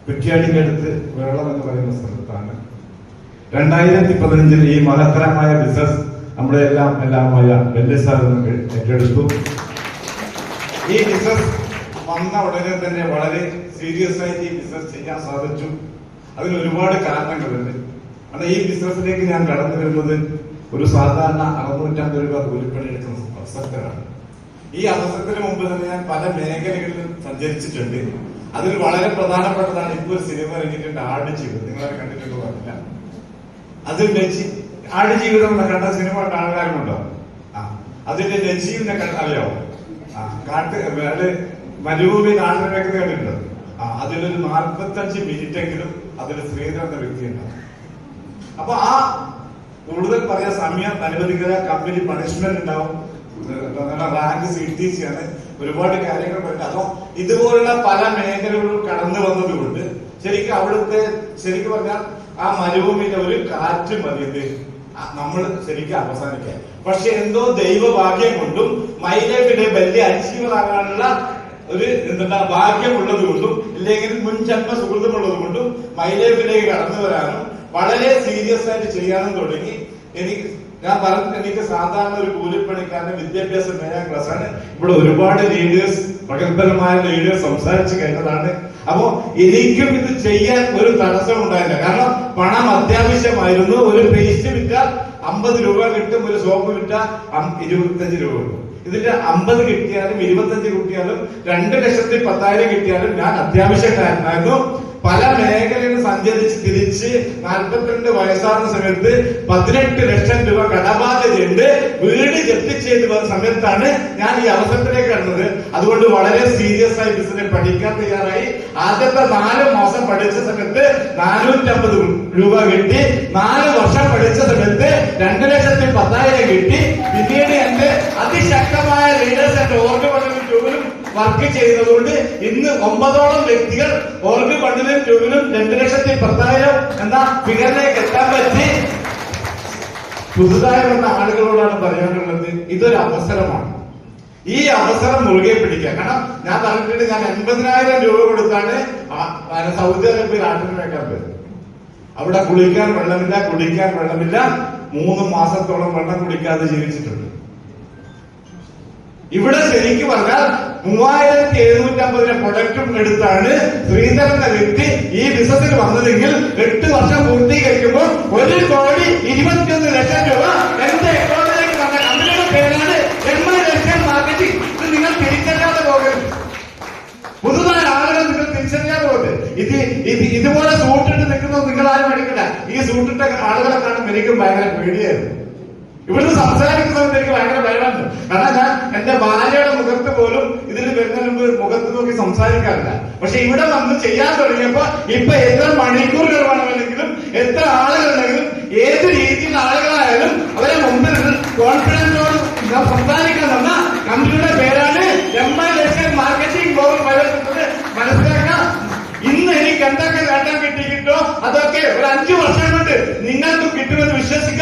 കുറ്റ്യാടിന്റെ അടുത്ത് വെള്ളം എന്ന് പറയുന്ന സ്ഥലത്താണ് 2015 ഈ മഹത്തരമായ ബിസിനസ് നമ്മുടെ എല്ലാമായ ബെല്ലെ സാർ ഏറ്റെടുത്തു. ഈ ബിസിനസ് വന്ന ഉടനെ തന്നെ വളരെ സീരിയസ് ആയിട്ട് ഈ ബിസിനസ് ചെയ്യാൻ സാധിച്ചു. അതിന് ഒരുപാട് കാരണങ്ങളുണ്ട്. കാരണം ഈ ബിസിനസ്സിലേക്ക് ഞാൻ കടന്നു വരുന്നത് ഒരു സാധാരണ 650 രൂപ കൂലിപ്പണി എടുക്കുന്ന അവസരത്തിലാണ്. ഈ അവസരത്തിന് മുമ്പ് തന്നെ ഞാൻ പല മേഖലകളിലും സഞ്ചരിച്ചിട്ടുണ്ട്. അതിൽ വളരെ പ്രധാനപ്പെട്ടതാണ് ഇപ്പോൾ ഒരു സിനിമ ഇറങ്ങിയിട്ടുണ്ട്, ആടുജീവിതം. നിങ്ങളത് കണ്ടിട്ടുണ്ടോ അറിയില്ല. അതിൽ ആടുജീവിതം കണ്ട സിനിമ കാണാറുണ്ടോ? അതിന്റെ നജീവിനെ അറിയാവോ? അത് മരുഭൂമി നാടിനെ കണ്ടിട്ടുണ്ടോ? അതിലൊരു 45 മിനിറ്റെങ്കിലും അതിൽ ശ്രീധരൻ എന്ന വ്യക്തിയുണ്ടാവും. അപ്പൊ ആ കൂടുതൽ പറയാൻ സമയം അനുവദിക്കുന്ന കമ്പനി പണിഷ്മെന്റ് ഉണ്ടാവും, റാങ്ക് CTC-ആണ്, ഒരുപാട് കാര്യങ്ങൾ പറ്റും. അതോ ഇതുപോലുള്ള പല മേഖലകളും കടന്നു വന്നതുകൊണ്ട് ശരിക്കും പറഞ്ഞാൽ ആ മരുഭൂമിയിലെ ഒരു കാറ്റ് മതിയത് നമ്മൾ ശരിക്കും അവസാനിക്കാൻ. പക്ഷെ എന്തോ ദൈവഭാഗ്യം കൊണ്ടും മൈലൈഫിലെ വലിയ അച്ചീവർ ആകാനുള്ള ഒരു ഭാഗ്യമുള്ളത് കൊണ്ടും ഇല്ലെങ്കിൽ മുൻജന്മ സുഹൃത്തുമുള്ളത് കൊണ്ടും മൈലൈഫിലേക്ക് കടന്നു വരാനും വളരെ സീരിയസ് ആയിട്ട് ചെയ്യാനും തുടങ്ങി. ഞാൻ പറഞ്ഞു, എനിക്ക് സാധാരണ ഒരു കൂലിപ്പണിക്കാരന്റെ വിദ്യാഭ്യാസം 7ാം ക്ലാസ്സാണ്. ഇവിടെ ഒരുപാട് ലീഡേഴ്സ്, പ്രഗത്ഭരമായ ലീഡേഴ്സ് സംസാരിച്ചു കഴിഞ്ഞതാണ്. അപ്പോ എനിക്കും ഇത് ചെയ്യാൻ ഒരു തടസ്സം ഉണ്ടായില്ല. കാരണം പണം അത്യാവശ്യമായിരുന്നു. ഒരു പേസ്റ്റ് വിറ്റാൽ 50 രൂപ കിട്ടും, ഒരു സോപ്പ് വിറ്റാൽ 25 രൂപ കിട്ടും. ഇതിന്റെ 50 കിട്ടിയാലും 25 കിട്ടിയാലും 2,10,000 കിട്ടിയാലും ഞാൻ അത്യാവശ്യക്കാരനായിരുന്നു. പല മേഖലയിൽ സഞ്ചരിച്ച് തിരിച്ച് 42 വയസ്സാകുന്ന സമയത്ത് 18 ലക്ഷം രൂപ കടബാധ്യതയുണ്ട്. വീട് ജപ്തി ചെയ്ത് വന്ന സമയത്താണ് ഞാൻ ഈ അവസരത്തിലേക്ക് കടന്നത്. അതുകൊണ്ട് വളരെ സീരിയസ് ആയി ബിസിനസ് പഠിക്കാൻ തയ്യാറായി. ആദ്യത്തെ 4 മാസം പഠിച്ച സമയത്ത് 450 രൂപ കിട്ടി. 4 വർഷം പഠിച്ച സമയത്ത് 2,10,000 കിട്ടി. പിന്നീട് എന്റെ അതിശക്തമായ ലീഡേഴ്സ് എന്റെ ഓർഗ് ഫണ്ടിലും ട്യൂബിലും വർക്ക് ചെയ്യുന്നതുകൊണ്ട് ഇന്ന് 9ഓളം വ്യക്തികൾ ഓർഗ് ഫണ്ടിലും ട്യൂബിലും 2,10,000 എന്ന ഫിഗറിലേക്ക് എത്താൻ പറ്റി. പുതുതായി വന്ന ആളുകളോടാണ് പറയാനുള്ളത്, ഇതൊരു അവസരമാണ്. ഈ അവസരം മുറുകെ പിടിക്കുക. കാരണം ഞാൻ പറഞ്ഞിട്ടുണ്ട്, ഞാൻ 80,000 രൂപ കൊടുത്താണ് സൗദി അറേബ്യയിൽ ആട്ടിന് വെക്കാൻ പറ്റും. അവിടെ കുളിക്കാൻ വെള്ളമില്ല, കുടിക്കാൻ വെള്ളമില്ല. 3 മാസത്തോളം വെള്ളം കുടിക്കാതെ ജീവിച്ചിട്ടുണ്ട്. ഇവിടെ ശരിക്കും പറഞ്ഞാൽ 3,750 പ്രൊഡക്റ്റും എടുത്താണ് ശ്രീധരൻ എന്ന വ്യക്തി ഈ ബിസിനസ്സിൽ വന്നതെങ്കിൽ 8 വർഷം പൂർത്തീകരിക്കുമ്പോൾ 1,21,00,000 രൂപ എന്റെ അക്കൗണ്ടിലേക്ക് വന്ന കമ്പനിയുടെ പേരാണ് MI മാർക്കറ്റിംഗ്. ഇത് നിങ്ങൾ തിരിച്ചറിയാതെ പോകരുത്. പുതുതായ ആളുകൾ നിങ്ങൾ തിരിച്ചറിയാതെ പോകരുത്. ഇതുപോലെ സൂട്ടിട്ട് നിൽക്കുന്നത് നിങ്ങൾ ആരും എടുക്കില്ല. ഈ സൂട്ടിട്ട ആളുകളെ കാണുമ്പോൾ എനിക്കും ഭയങ്കര പേടിയായിരുന്നു. ഇവിടുന്ന് സംസാരിക്കുന്ന സമയത്ത് എനിക്ക് ഭയങ്കര ഭയമാണ്. കാരണം ഞാൻ എന്റെ ഭാര്യയുടെ മുഖത്ത് പോലും ഇതിൽ വരുന്നതിന് മുമ്പ് മുഖത്ത് നോക്കി സംസാരിക്കാറില്ല. പക്ഷെ ഇവിടെ വന്ന് ചെയ്യാൻ തുടങ്ങിയപ്പോ ഇപ്പൊ എത്ര മണിക്കൂറുകൾ വേണമെങ്കിലും എത്ര ആളുകളുണ്ടെങ്കിലും ഏത് രീതിയിലുള്ള ആളുകളായാലും അവരെ മുമ്പിൽ കോൺഫിഡൻസോട് സംസാരിക്കാൻ വന്ന കമ്പനിയുടെ പേരാണ് MI marketing global private limited. മനസ്സിലാക്കാം. ഇന്ന് എനിക്ക് എന്തൊക്കെ നേട്ടം കിട്ടിയിട്ടോ അതൊക്കെ ഒരു 5 വർഷം കൊണ്ട് നിങ്ങൾക്കും കിട്ടുമെന്ന് വിശ്വസിക്കും.